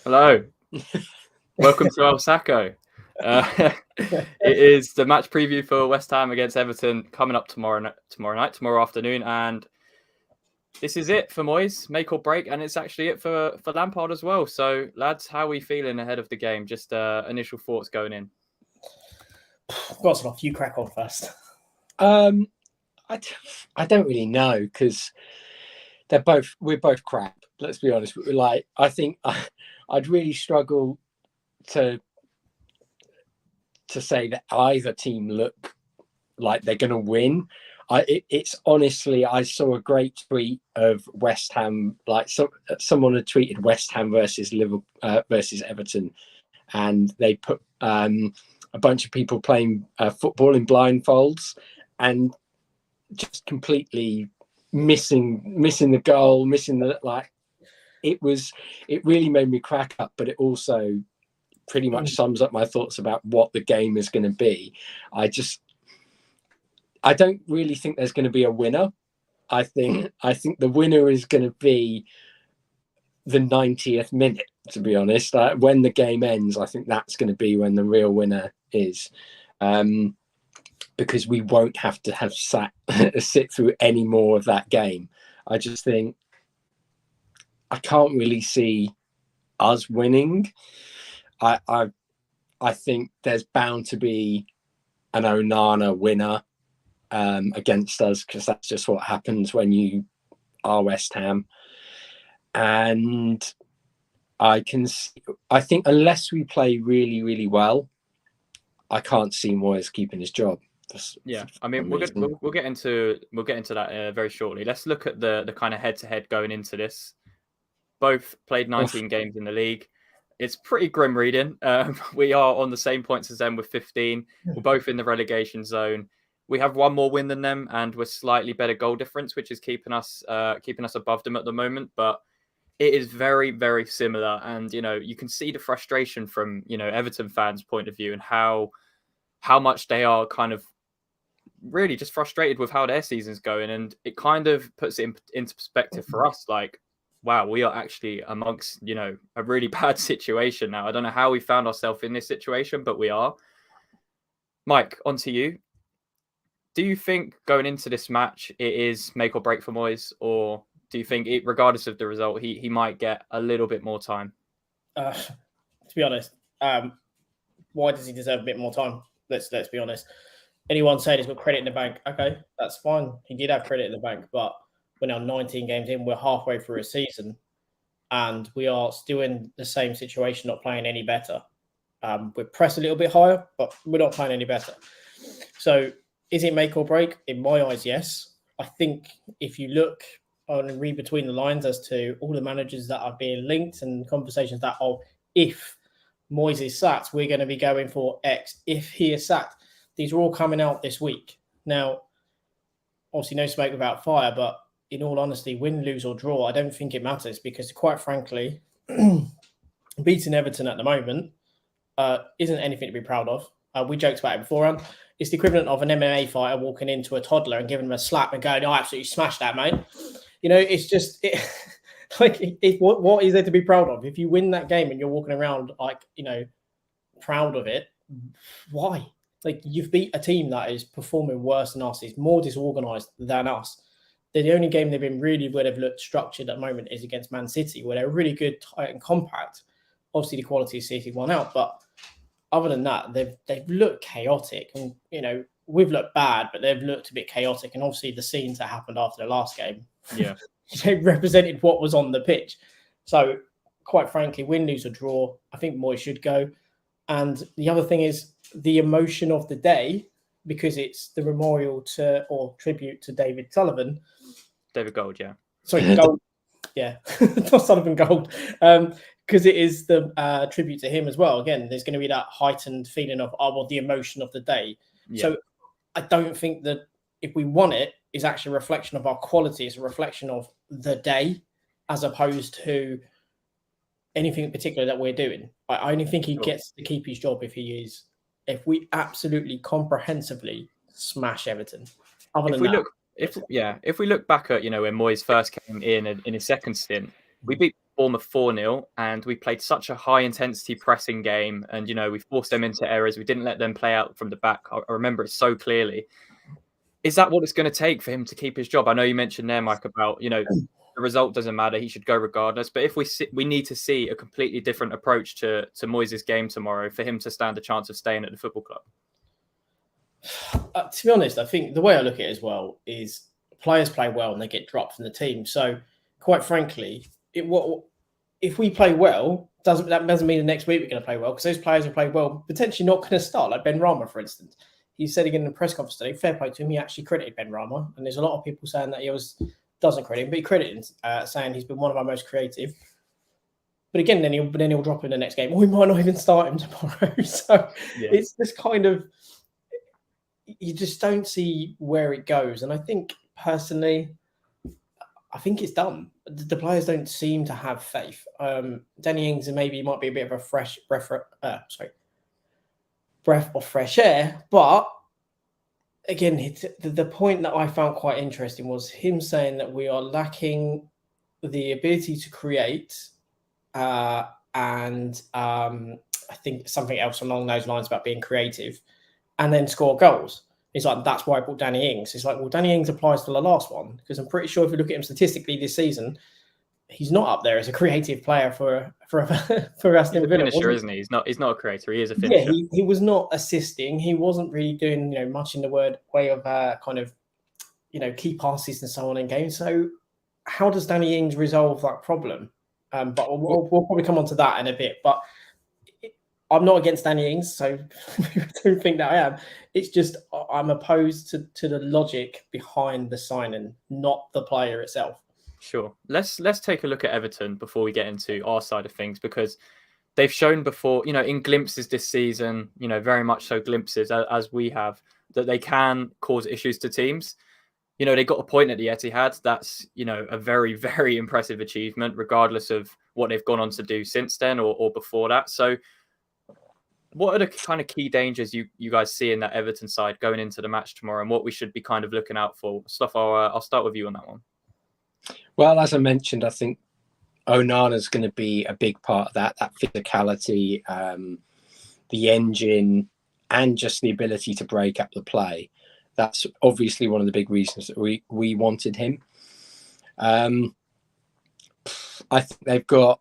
Hello, welcome to Sacko. It is the match preview for West Ham against Everton coming up tomorrow afternoon, and this is it for Moyes, make or break, and it's actually it for Lampard as well. So, lads, how are we feeling ahead of the game? Just initial thoughts going in. I've got some off. You crack on first. I don't really know because we're both crap. Let's be honest. I think I'd really struggle to say that either team look like they're going to win. It's honestly, I saw a great tweet of West Ham, someone had tweeted West Ham versus Liverpool versus Everton, and they put a bunch of people playing football in blindfolds and just completely missing the goal, it really made me crack up, but it also pretty much sums up my thoughts about what the game is going to be. I don't really think there's going to be a winner. I think the winner is going to be the 90th minute, to be honest. When the game ends, I think that's going to be when the real winner is. Because we won't have to sit through any more of that game. I just think I can't really see us winning. I think there's bound to be an Onana winner against us, because that's just what happens when you are West Ham. And I think unless we play really, really well, I can't see Moyes keeping his job. Yeah, I mean, we'll get into that very shortly. Let's look at the kind of head-to-head going into this. Both played 19 games in the league. It's pretty grim reading. We are on the same points as them with 15. We're both in the relegation zone. We have one more win than them, and we're slightly better goal difference, which is keeping us above them at the moment. But it is very, very similar, and you can see the frustration from Everton fans' point of view and how much they are kind of really just frustrated with how their season's going, and it kind of puts it into perspective for us. Like, wow, we are actually amongst a really bad situation now. I don't know how we found ourselves in this situation, but we are. Mike, on to you. Do you think going into this match it is make or break for Moyes, or do you think regardless of the result he might get a little bit more time? To be honest, why does he deserve a bit more time? Let's be honest. Anyone saying he's got credit in the bank, okay, that's fine. He did have credit in the bank, but we're now 19 games in. We're halfway through a season, and we are still in the same situation, not playing any better. We're pressed a little bit higher, but we're not playing any better. So is it make or break? In my eyes, yes. I think if you look and read between the lines as to all the managers that are being linked and conversations that, if Moyes is sacked, we're going to be going for X. If he is sacked, these are all coming out this week. Now, obviously no smoke without fire, but in all honesty, win, lose or draw, I don't think it matters, because quite frankly, beating Everton at the moment isn't anything to be proud of. We joked about it beforehand. It's the equivalent of an MMA fighter walking into a toddler and giving him a slap and going, "I absolutely smashed that, mate." It's just what is there to be proud of? If you win that game and you're walking around proud of it, why? You've beat a team that is performing worse than us, is more disorganised than us. The only game they've been really where they've looked structured at the moment is against Man City, where they're really good, tight and compact. Obviously, the quality of City won out, but other than that, they've looked chaotic. And, we've looked bad, but they've looked a bit chaotic. And obviously the scenes that happened after the last game, they represented what was on the pitch. So, quite frankly, win, lose or draw, I think Moyes should go. And the other thing is the emotion of the day, because it's the memorial to or tribute to David Sullivan. David Gold, yeah. Sorry, Gold. Yeah, not Sullivan Gold. Because it is the tribute to him as well. Again, there's going to be that heightened feeling of, the emotion of the day. Yeah. So I don't think that if we won it is actually a reflection of our quality. It's a reflection of the day as opposed to anything in particular that we're doing. I only think he gets to keep his job if we absolutely comprehensively smash Everton. If we look back at when Moyes first came in his second stint, we beat Bournemouth 4-0 and we played such a high intensity pressing game, and we forced them into errors. We didn't let them play out from the back. I remember it so clearly. Is that what it's going to take for him to keep his job? I know you mentioned there, Mike, about the result doesn't matter. He should go regardless. But if we need to see a completely different approach to Moyes' game tomorrow for him to stand a chance of staying at the football club. To be honest, I think the way I look at it as well is players play well and they get dropped from the team. So, quite frankly, if we play well, that doesn't mean the next week we're going to play well, because those players who play well potentially not going to start, like Ben Rama, for instance. He said again in the press conference today, fair play to him, he actually credited Ben Rama, and there's a lot of people saying that he doesn't credit him, but he credited him, saying he's been one of our most creative. But again, then he'll drop in the next game. Or we might not even start him tomorrow. So It's this kind of, you just don't see where it goes. And I think personally, I think it's done. The players don't seem to have faith. Danny Ings maybe might be a bit of a breath of fresh air, but again, the point that I found quite interesting was him saying that we are lacking the ability to create, and I think something else along those lines about being creative, and then score goals. It's like, that's why I brought Danny Ings. It's like, well, Danny Ings applies to the last one, because I'm pretty sure if you look at him statistically this season, he's not up there as a creative player for Aston Villa. He's a finisher, isn't he? He's not a creator. He is a finisher. Yeah, he was not assisting. He wasn't really doing much in the way of kind of key passes and so on in games. So how does Danny Ings resolve that problem? But we'll probably come on to that in a bit. But I'm not against Danny Ings, so I don't think that I am. It's just I'm opposed to the logic behind the signing, not the player itself. Sure. Let's take a look at Everton before we get into our side of things, because they've shown before, in glimpses this season, very much so glimpses as we have, that they can cause issues to teams. They got a point at the Etihad. That's, a very, very impressive achievement, regardless of what they've gone on to do since then or before that. So what are the kind of key dangers you guys see in that Everton side going into the match tomorrow, and what we should be kind of looking out for? Stuff, I'll start with you on that one. Well, as I mentioned, I think Onana's going to be a big part of that physicality, the engine, and just the ability to break up the play. That's obviously one of the big reasons that we wanted him. I think they've got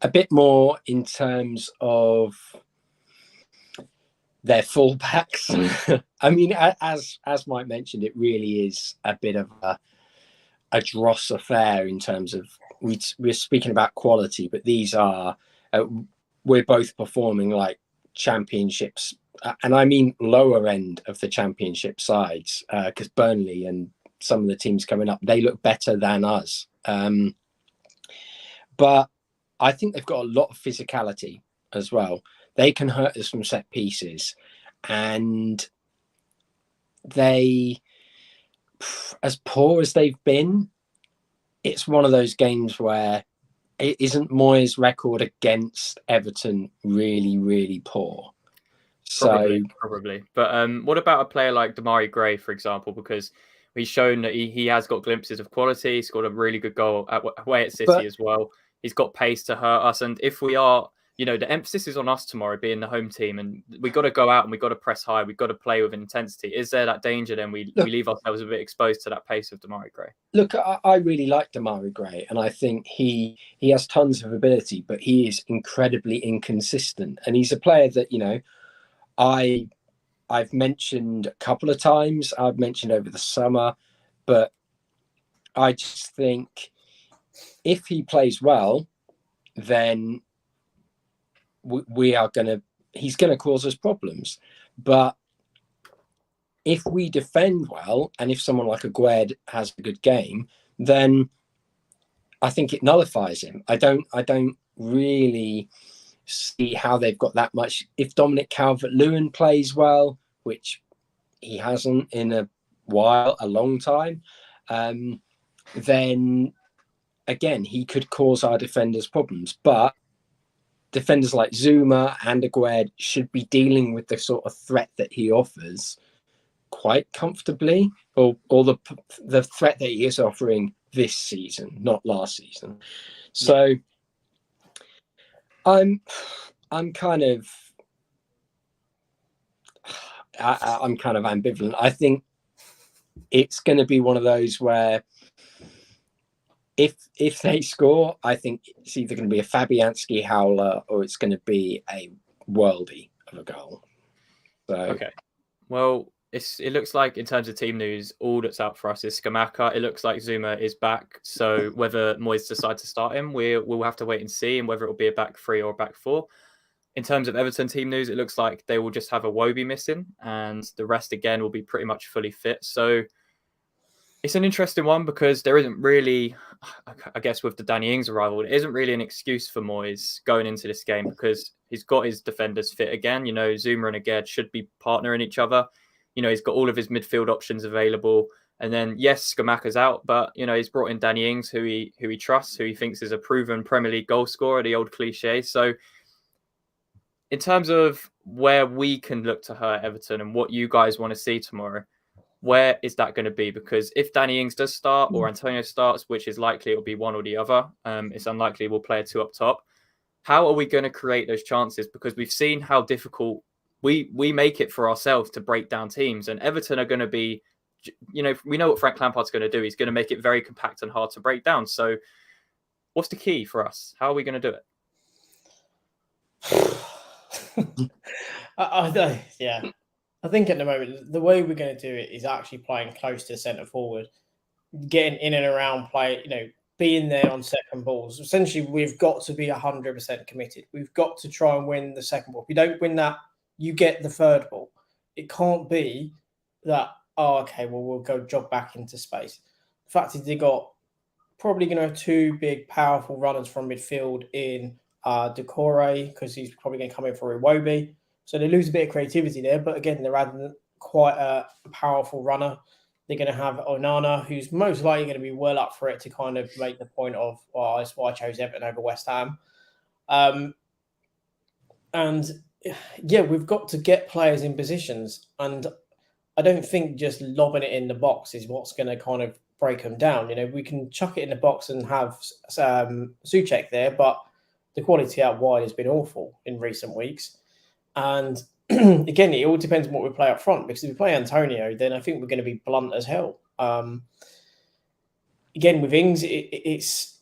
a bit more in terms of their fullbacks. I mean, as Mike mentioned, it really is a bit of a dross affair in terms of we're speaking about quality, but these are we're both performing like championships, and I mean lower end of the championship sides, because Burnley and some of the teams coming up, they look better than us. But I think they've got a lot of physicality as well. They can hurt us from set pieces, and they, as poor as they've been, it's one of those games where it isn't Moyes' record against Everton really, really poor. Probably. But what about a player like Damari Gray, for example? Because he's shown that he has got glimpses of quality. He scored a really good goal away at City as well. He's got pace to hurt us. And if we are, the emphasis is on us tomorrow being the home team, and we've got to go out and we've got to press high. We've got to play with intensity. Is there that danger then we leave ourselves a bit exposed to that pace of Damari Gray? Look, I really like Damari Gray, and I think he has tons of ability, but he is incredibly inconsistent. And he's a player that, I've mentioned a couple of times. I've mentioned over the summer, but I just think if he plays well, then he's going to cause us problems. But if we defend well, and if someone like Aguerd has a good game, then I think it nullifies him. I don't really see how they've got that much. If Dominic Calvert-Lewin plays well, which he hasn't in a long time, then again, he could cause our defenders problems. But defenders like Zuma and Aguerd should be dealing with the sort of threat that he offers quite comfortably, or the threat that he is offering this season, not last season. So I'm kind of ambivalent. I think it's going to be one of those where if they score, I think it's either going to be a Fabianski howler or it's going to be a worldie of a goal. So okay, well, it looks like in terms of team news, all that's out for us is Scamacca. It looks like Zuma is back. So whether Moyes decides to start him, we'll have to wait and see, and whether it will be a back three or a back four. In terms of Everton team news, it looks like they will just have a Wobie missing, and the rest again will be pretty much fully fit. So it's an interesting one because there isn't really, I guess, with the Danny Ings arrival, there isn't really an excuse for Moyes going into this game because he's got his defenders fit again. You know, Zuma and Aged should be partnering each other. You know, he's got all of his midfield options available. And then, yes, Scamacca's out, but, you know, he's brought in Danny Ings, who he trusts, who he thinks is a proven Premier League goal scorer, the old cliche. So in terms of where we can look to hurt Everton and what you guys want to see tomorrow, where is that going to be? Because if Danny Ings does start or Antonio starts, which is likely it'll be one or the other, it's unlikely we'll play a two up top. How are we going to create those chances? Because we've seen how difficult we make it for ourselves to break down teams. And Everton are going to be, you know, we know what Frank Lampard's going to do. He's going to make it very compact and hard to break down. So what's the key for us? How are we going to do it? Yeah. I think at the moment, the way we're going to do it is actually playing close to centre forward, getting in and around play, you know, being there on second balls. Essentially, we've got to be 100% committed. We've got to try and win the second ball. If you don't win that, you get the third ball. It can't be that, oh, okay, well, we'll go jog back into space. The fact is, they got probably going to have two big, powerful runners from midfield in Decore, because he's probably going to come in for Iwobi. So they lose a bit of creativity there. But again, they're adding quite a powerful runner. They're going to have Onana, who's most likely going to be well up for it to kind of make the point of, well, that's why I chose Everton over West Ham. And yeah, we've got to get players in positions. And I don't think just lobbing it in the box is what's going to kind of break them down. You know, we can chuck it in the box and have Souček there, but the quality out wide has been awful in recent weeks. And again, it all depends on what we play up front, because if we play Antonio, then I think we're going to be blunt as hell. Again, with Ings, it's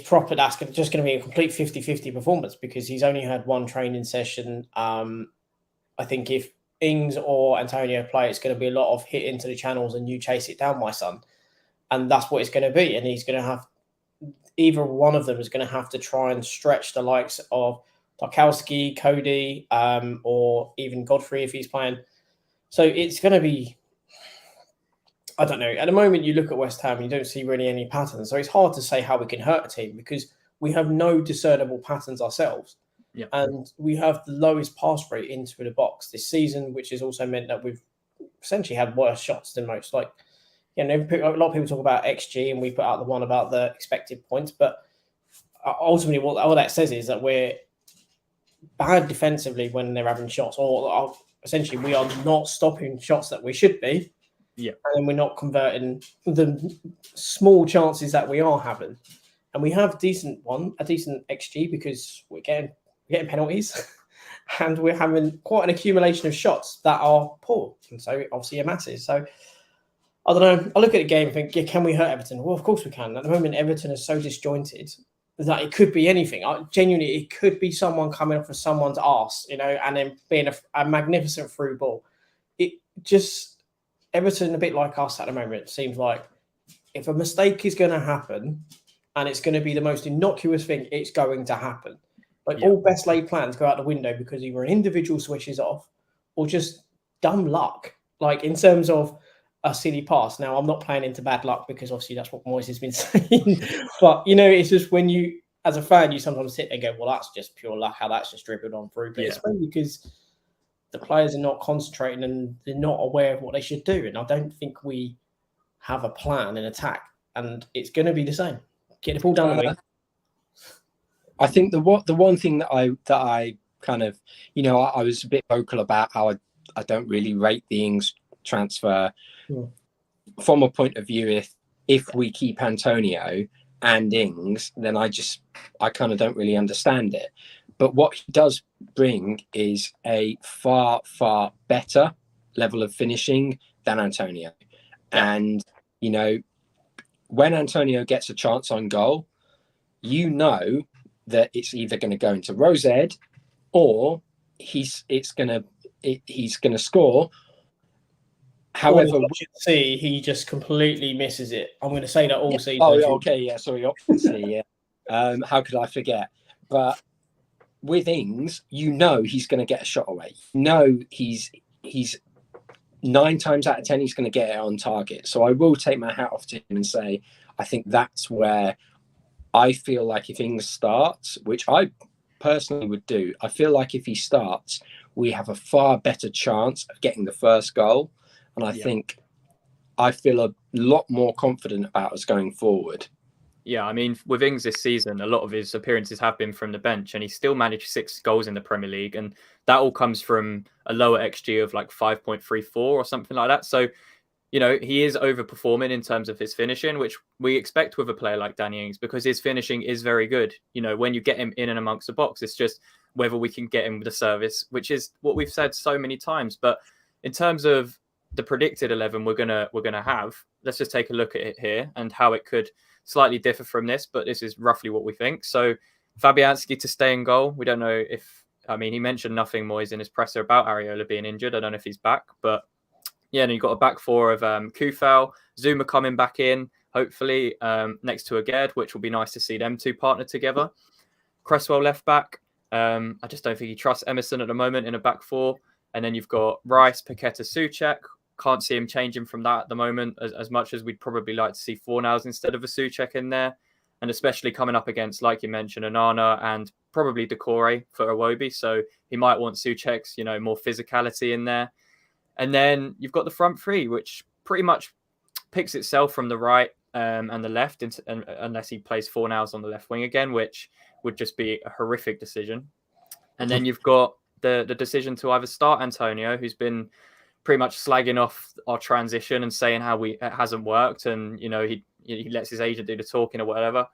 proper. That's just going to be a complete 50-50 performance, because he's only had one training session. I think if Ings or Antonio play, it's going to be a lot of hit into the channels and you chase it down, my son. And that's what it's going to be. And he's going to have, either one of them is going to have to try and stretch the likes of Tarkowski, Cody, or even Godfrey if he's playing. So it's going to be, I don't know. At the moment, you look at West Ham, you don't see really any patterns. So it's hard to say how we can hurt a team, because we have no discernible patterns ourselves. Yeah. And we have the lowest pass rate into the box this season, which has also meant that we've essentially had worse shots than most. Like, you know, a lot of people talk about XG, and we put out the one about the expected points. But ultimately, what all that says is that we're bad defensively when they're having shots, or essentially we are not stopping shots that we should be. Yeah. And we're not converting the small chances that we are having. And we have a decent XG, because we're getting penalties and we're having quite an accumulation of shots that are poor. And so obviously a masses. So I don't know. I look at the game and think, yeah, can we hurt Everton? Well, of course we can. At the moment, Everton is so disjointed that it could be anything. Genuinely, it could be someone coming off of someone's arse, you know, and then being a magnificent through ball. It just, Everton, a bit like us at the moment, it seems like if a mistake is going to happen and it's going to be the most innocuous thing, it's going to happen. Like, all best laid plans go out the window because either an individual switches off or just dumb luck, like in terms of a silly pass. Now, I'm not playing into bad luck, because obviously that's what Moyes has been saying. But, you know, it's just when you, as a fan, you sometimes sit there and go, well, that's just pure luck, how that's just dribbled on through. But it's mainly because the players are not concentrating and they're not aware of what they should do. And I don't think we have a plan in attack. And it's going to be the same. Get the ball down the wing. I think the one thing that I kind of, you know, I was a bit vocal about how I don't really rate the Ings transfer from a point of view if we keep Antonio and Ings, then I kind of don't really understand it. But what he does bring is a far, far better level of finishing than Antonio. Yeah. And, you know, when Antonio gets a chance on goal, you know that it's either going to go into Rosed or he's going to score. However, see, he just completely misses it. I'm going to say that all season. Oh, okay, yeah. Sorry, option C. Yeah. How could I forget? But with Ings, you know he's going to get a shot away. You know he's 9 times out of 10 he's going to get it on target. So I will take my hat off to him and say I think that's where I feel like if Ings starts, which I personally would do, I feel like if he starts, we have a far better chance of getting the first goal. And I feel a lot more confident about us going forward. Yeah, I mean, with Ings this season, a lot of his appearances have been from the bench, and he still managed 6 goals in the Premier League, and that all comes from a lower XG of like 5.34 or something like that. So, you know, he is overperforming in terms of his finishing, which we expect with a player like Danny Ings, because his finishing is very good. You know, when you get him in and amongst the box, it's just whether we can get him with the service, which is what we've said so many times. But in terms of the predicted 11 we're gonna have, let's just take a look at it here and how it could slightly differ from this, but this is roughly what we think. So Fabianski to stay in goal. We don't know if, I mean, he mentioned nothing, Moyes, in his presser about Areola being injured. I don't know if he's back, but yeah, and you've got a back 4 of Kufal, Zuma coming back in, hopefully, next to Aged, which will be nice to see them two partner together. Cresswell left back. I just don't think he trusts Emerson at the moment in a back 4. And then you've got Rice, Paqueta, Souček. Can't see him changing from that at the moment as much as we'd probably like to see Fornals instead of a Souček in there. And especially coming up against, like you mentioned, Onana and probably Decore for Iwobi. So he might want Souček's, you know, more physicality in there. And then you've got the front 3, which pretty much picks itself from the right and the left, unless he plays Fornals on the left wing again, which would just be a horrific decision. And then you've got the decision to either start Antonio, who's been pretty much slagging off our transition and saying how it hasn't worked, and you know he lets his agent do the talking or whatever,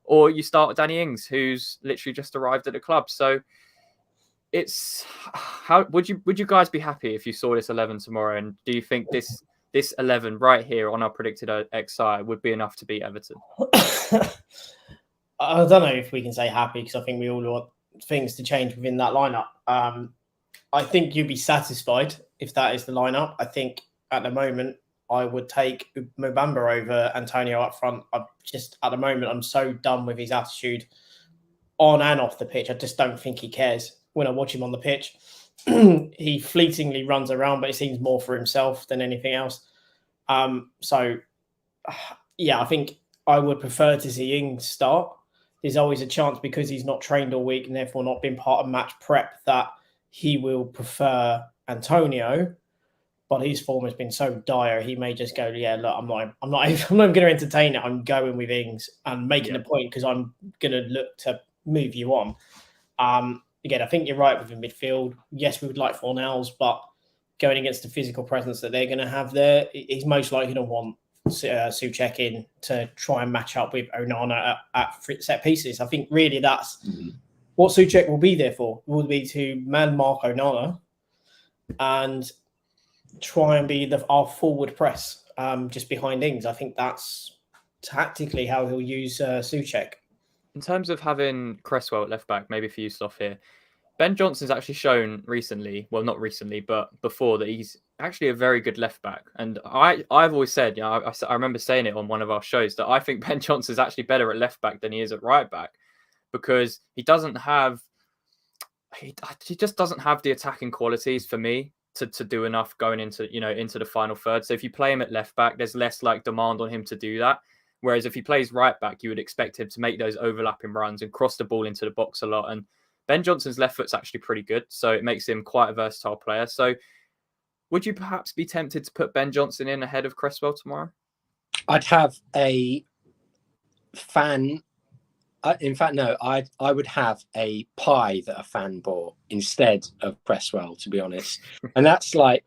or you start with Danny Ings, who's literally just arrived at the club. So it's how would you guys be happy if you saw this 11 tomorrow? And do you think this 11 right here on our predicted XI would be enough to beat Everton? I don't know if we can say happy, because I think we all want things to change within that lineup. I think you'd be satisfied if that is the lineup. I think at the moment I would take Mubamba over Antonio up front. At the moment I'm so done with his attitude on and off the pitch. I just don't think he cares. When I watch him on the pitch, he fleetingly runs around, but it seems more for himself than anything else. So yeah, I think I would prefer to see Ings start. There's always a chance, because he's not trained all week and therefore not been part of match prep, that he will prefer Antonio, but his form has been so dire. He may just go, yeah, look, I'm not even going to entertain it. I'm going with Ings and making a point, because I'm going to look to move you on. Again, I think you're right with the midfield. Yes, we would like Fornals, but going against the physical presence that they're going to have there, he's most likely going to want Souček in to try and match up with Onana at set pieces. I think really that's what Souček will be there for, will be to man mark Onana and try and be our forward press just behind Ings. I think that's tactically how he'll use Souček. In terms of having Cresswell at left back, maybe for you, Stoff here, Ben Johnson's actually shown recently, well, not recently, but before, that he's actually a very good left back. And I've always said, you know, I remember saying it on one of our shows, that I think Ben Johnson's actually better at left back than he is at right back, because he just doesn't have the attacking qualities for me to do enough going into the final third. So if you play him at left back, there's less like demand on him to do that. Whereas if he plays right back, you would expect him to make those overlapping runs and cross the ball into the box a lot. And Ben Johnson's left foot's actually pretty good, so it makes him quite a versatile player. So would you perhaps be tempted to put Ben Johnson in ahead of Cresswell tomorrow? I'd have a fan. In fact, no, I would have a pie that a fan bought instead of Cresswell, to be honest. And that's like,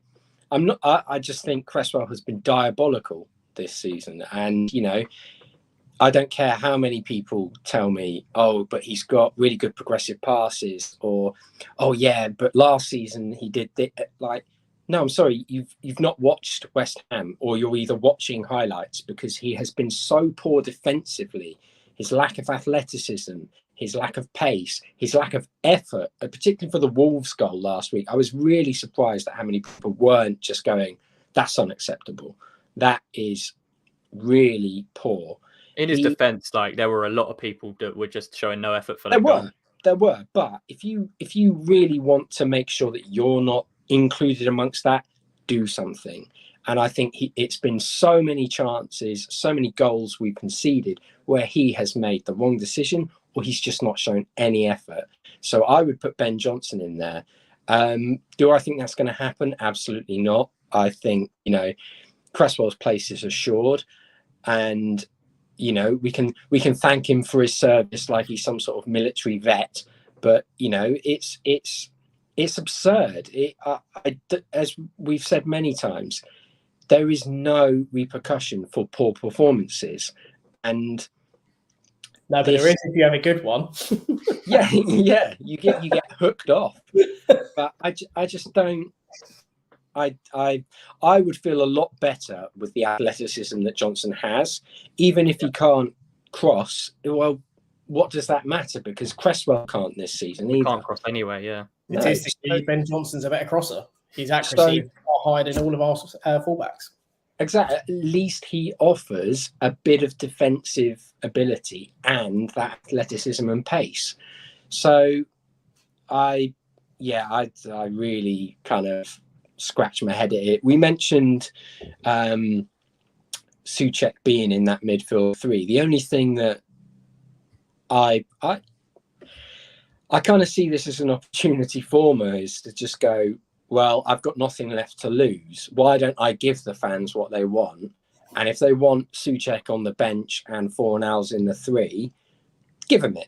I just think Cresswell has been diabolical this season. And, I don't care how many people tell me, oh, but he's got really good progressive passes, or, oh yeah, but last season he did this. Like, no, I'm sorry, you've not watched West Ham, or you're either watching highlights, because he has been so poor defensively. His lack of athleticism, his lack of pace, his lack of effort, particularly for the Wolves goal last week. I was really surprised at how many people weren't just going, that's unacceptable. That is really poor. In his defence, like, there were a lot of people that were just showing no effort for that there goal. There were, but if you really want to make sure that you're not included amongst that, do something. And I think it's been so many chances, so many goals we've conceded where he has made the wrong decision, or he's just not shown any effort. So I would put Ben Johnson in there. Do I think that's going to happen? Absolutely not. I think, Cresswell's place is assured, and we can thank him for his service like he's some sort of military vet, but it's absurd. As we've said many times, there is no repercussion for poor performances, and no, but there is if you have a good one. yeah, you get hooked off. But I just don't. I would feel a lot better with the athleticism that Johnson has, even if he can't cross. Well, what does that matter? Because Cresswell can't this season either. Can't cross anyway, yeah. Statistically, Ben Johnson's a better crosser. His accuracy is far higher than all of our fullbacks. Exactly. At least he offers a bit of defensive ability and that athleticism and pace. So, I really kind of scratch my head at it. We mentioned Souček being in that midfield three. The only thing that I kind of see this as an opportunity for me is to just go, well, I've got nothing left to lose. Why don't I give the fans what they want? And if they want Souček on the bench and Fornals in the three, give him it.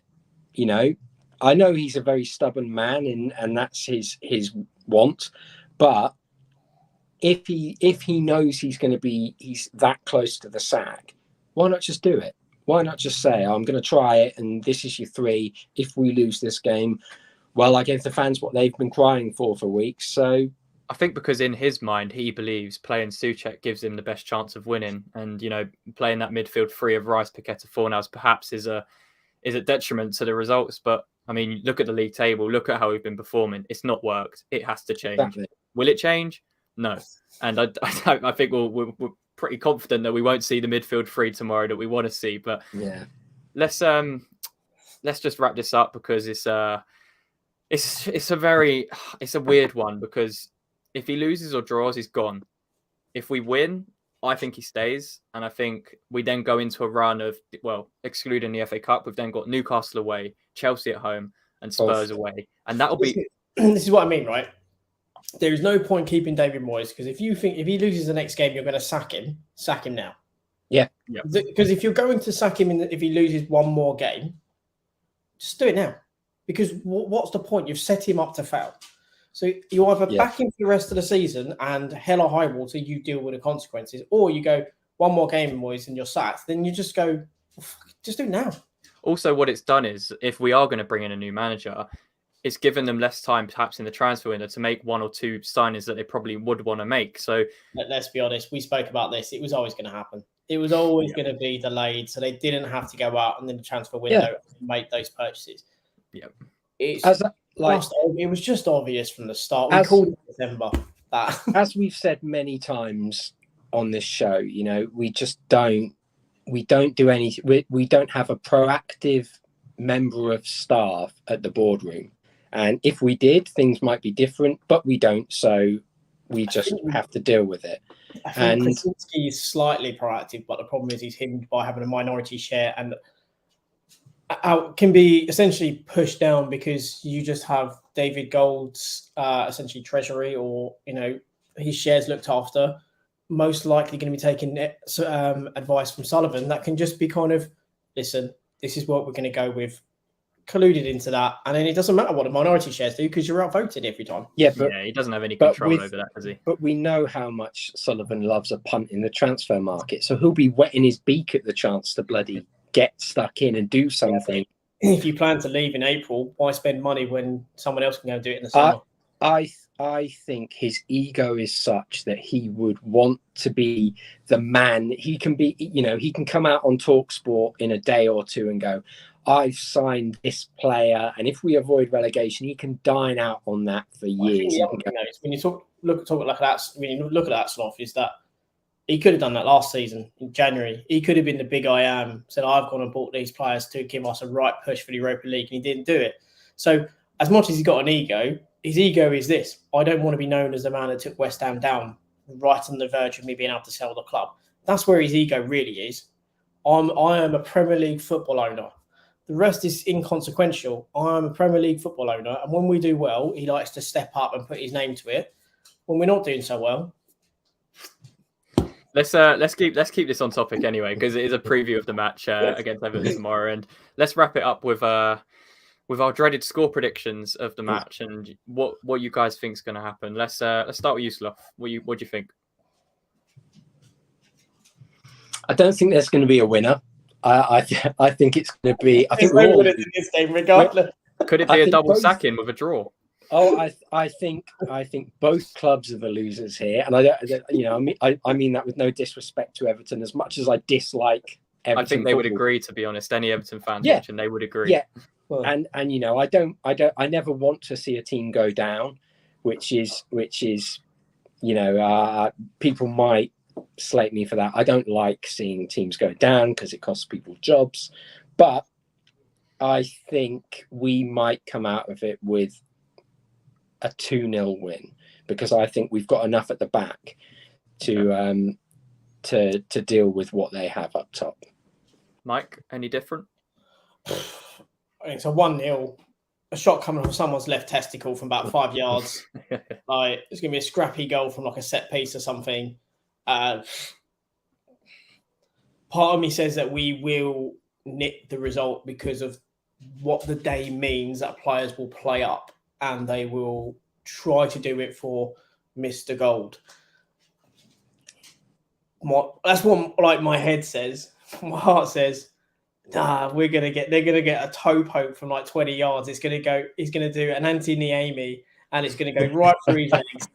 I know he's a very stubborn man, and that's his want, but if he knows he's that close to the sack, why not just do it? Why not just say, I'm going to try it, and this is your three. If we lose this game, well, I gave the fans what they've been crying for weeks. So I think because in his mind, he believes playing Souček gives him the best chance of winning, and playing that midfield three of Rice, Paqueta, Fornals perhaps is a detriment to the results. But I mean, look at the league table. Look at how we've been performing. It's not worked. It has to change. Exactly. Will it change? No. And I think we're pretty confident that we won't see the midfield three tomorrow that we want to see. But yeah, let's just wrap this up, because it's a weird one, because if he loses or draws, he's gone. If we win, I think he stays, and I think we then go into a run of, well, excluding the FA Cup, we've then got Newcastle away, Chelsea at home, and Spurs away, and that'll be. This is what I mean, right? There is no point keeping David Moyes, because if you think if he loses the next game, you're going to sack him now. Yeah. Because if you're going to sack him if he loses one more game, just do it now. Because what's the point? You've set him up to fail. So you either back him for the rest of the season and hell or high water, you deal with the consequences, or you go one more game, Moyes, and you're sacked. Then you just go, just do it now. Also, what it's done is, if we are going to bring in a new manager, it's given them less time, perhaps in the transfer window, to make one or two signings that they probably would want to make. So let's be honest, we spoke about this. It was always going to happen. It was always going to be delayed, so they didn't have to go out and in the transfer window and make those purchases. Yeah, it was just obvious from the start. We called it December. As we've said many times on this show, we just don't do anything. We don't have a proactive member of staff at the boardroom. And if we did, things might be different, but we don't. So we just have to deal with it. I think Krasinski is slightly proactive, but the problem is he's hindered by having a minority share and can be essentially pushed down, because you just have David Gold's essentially treasury, or his shares looked after, most likely going to be taking advice from Sullivan that can just be kind of, listen, this is what we're going to go with. colluded into that, and then it doesn't matter what the minority shares do because you're outvoted every time. Yeah, but he doesn't have any control over that, does he? But we know how much Sullivan loves a punt in the transfer market, so he'll be wetting his beak at the chance to bloody get stuck in and do something. If you plan to leave in April, why spend money when someone else can go and do it in the summer? I think his ego is such that he would want to be the man. He can be, he can come out on TalkSport in a day or two and go, I've signed this player, and if we avoid relegation, he can dine out on that for years. When you look like that, when you look at that, Sloth, is that he could have done that last season in January. He could have been the big I am, said, I've gone and bought these players to give us a right push for the Europa League, and he didn't do it. So as much as he's got an ego, his ego is this: I don't want to be known as the man that took West Ham down right on the verge of me being able to sell the club. That's where his ego really is. I am a Premier League football owner. The rest is inconsequential. I am a Premier League football owner, and when we do well, he likes to step up and put his name to it. When we're not doing so well, let's keep this on topic anyway, because it is a preview of the match against Everton tomorrow, and let's wrap it up with our dreaded score predictions of the match and what you guys think is going to happen. Let's start with you, Sloth. What do you think? I don't think there's going to be a winner. I think it's going to be. I think we're all in this game, regardless. Could it be a double sacking with a draw? Oh, I think both clubs are the losers here, and I mean that with no disrespect to Everton, as much as I dislike Everton. I think they would agree, to be honest. Any Everton fans watching, they would agree. Yeah, and I never want to see a team go down, which is people might slate me for that. I don't like seeing teams go down because it costs people jobs, but I think we might come out of it with a 2-0 win, because I think we've got enough at the back to deal with what they have up top. Mike, any different? It's a 1-0. A shot coming from someone's left testicle from about 5 yards. It's going to be a scrappy goal from like a set piece or something. Part of me says that we will nip the result because of what the day means, that players will play up and they will try to do it for Mr. Gold. That's what my head says. My heart says, they're going to get a toe poke from like 20 yards. He's going to do an anti-Niemi and it's going to go right through his legs.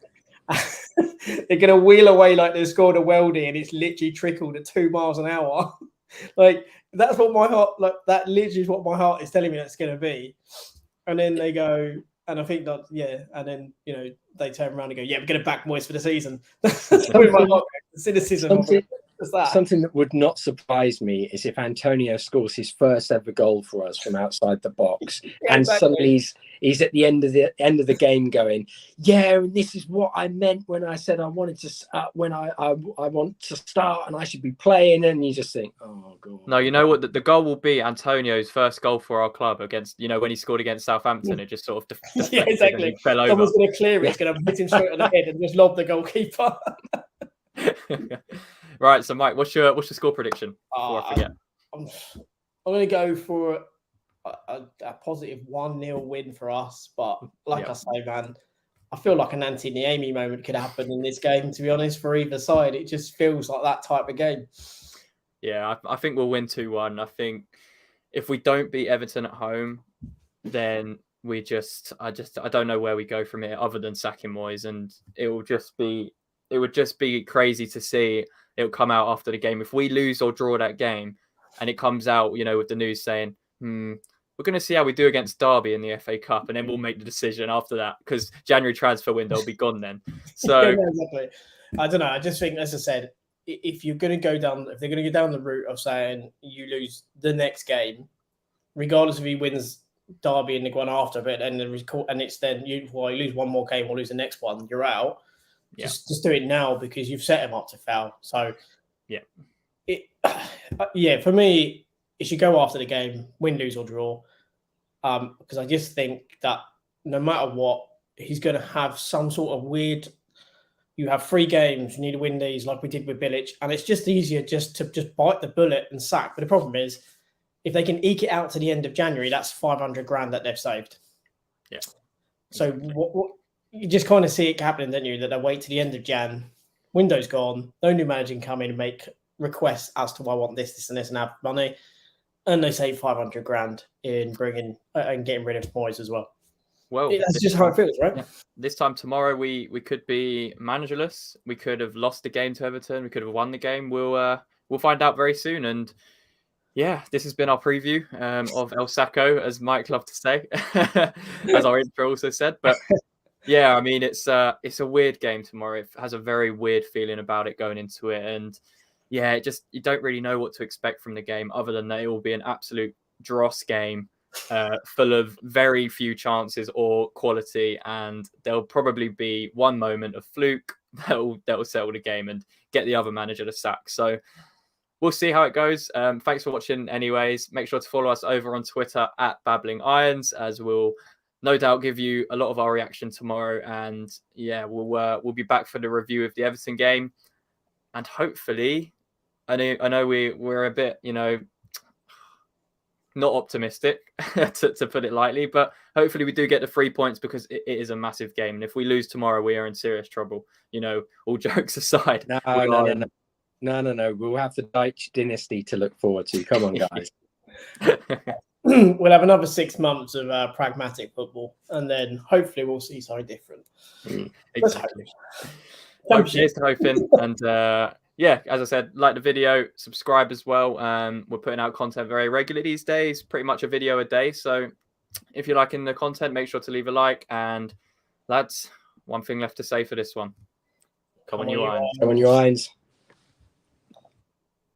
They're going to wheel away like they scored a weldy and it's literally trickled at 2 miles an hour. Like, that's what my heart, like, that literally is what my heart is telling me that's going to be. And then they go, and I think that, and then, they turn around and go, we're going to back Moyes for the season. That's my heart, the cynicism of it. Something that would not surprise me is if Antonio scores his first ever goal for us from outside the box, and suddenly he's at the end of the game going, and this is what I meant when I said I wanted to when I want to start and I should be playing, and you just think, oh god. No, you know what? The goal will be Antonio's first goal for our club against, when he scored against Southampton, it just sort of exactly. Fell over. Someone's going to clear it. It's going to hit him straight on the head and just lob the goalkeeper. Right, so Mike, what's your score prediction before I forget? I'm going to go for a positive 1-0 win for us, but I say, man, I feel like an anti-Niemi moment could happen in this game, to be honest, for either side. It just feels like that type of game. Yeah, I think we'll win 2-1. I think if we don't beat Everton at home, then I don't know where we go from here other than sacking Moyes, and it would just be crazy to see. It'll come out after the game. If we lose or draw that game and it comes out, with the news saying, we're going to see how we do against Derby in the FA Cup, and then we'll make the decision after that, because January transfer window will be gone then. So exactly. I don't know. I just think, as I said, if they're going to go down the route of saying you lose the next game, regardless if he wins Derby and the one after, but and it's then you lose one more game or lose the next one, you're out. Just do it now because you've set him up to fail. So, for me, it should go after the game, win, lose or draw. Because I just think that no matter what, he's going to have some sort of weird. You have 3 games, you need to win these, like we did with Bilic, and it's just easier just to bite the bullet and sack. But the problem is, if they can eke it out to the end of January, that's 500 grand that they've saved. Yeah. So what you just kind of see it happening, don't you? That they wait to the end of Jan, window's gone, no new manager can come in and make requests as to, I want this, this, and this, and have money, and they save 500 grand in bringing and getting rid of Moyes as well. Well, that's just how it feels, right? Yeah. This time tomorrow, we could be managerless. We could have lost the game to Everton. We could have won the game. We'll find out very soon. And yeah, this has been our preview of El Sacko, as Mike loved to say, as our intro also said. But yeah, I mean, it's a weird game tomorrow. It has a very weird feeling about it going into it, and yeah, you don't really know what to expect from the game, other than that it will be an absolute dross game, full of very few chances or quality, and there'll probably be one moment of fluke that will settle the game and get the other manager to sack. So we'll see how it goes. Thanks for watching anyways. Make sure to follow us over on Twitter at Babbling Irons, as we'll no doubt give you a lot of our reaction tomorrow. And yeah, we'll be back for the review of the Everton game. And hopefully, I know we're a bit, not optimistic to put it lightly, but hopefully we do get the 3 points, because it is a massive game. And if we lose tomorrow, we are in serious trouble. All jokes aside. No. We'll have the Dyche dynasty to look forward to. Come on, guys. We'll have another 6 months of pragmatic football, and then hopefully we'll see something different. Exactly. Cheers to hoping. And yeah, as I said, like the video, subscribe as well. We're putting out content very regularly these days, pretty much a video a day. So if you're liking the content, make sure to leave a like. And lads, one thing left to say for this one. Come on, you Irons. Come on, you Irons.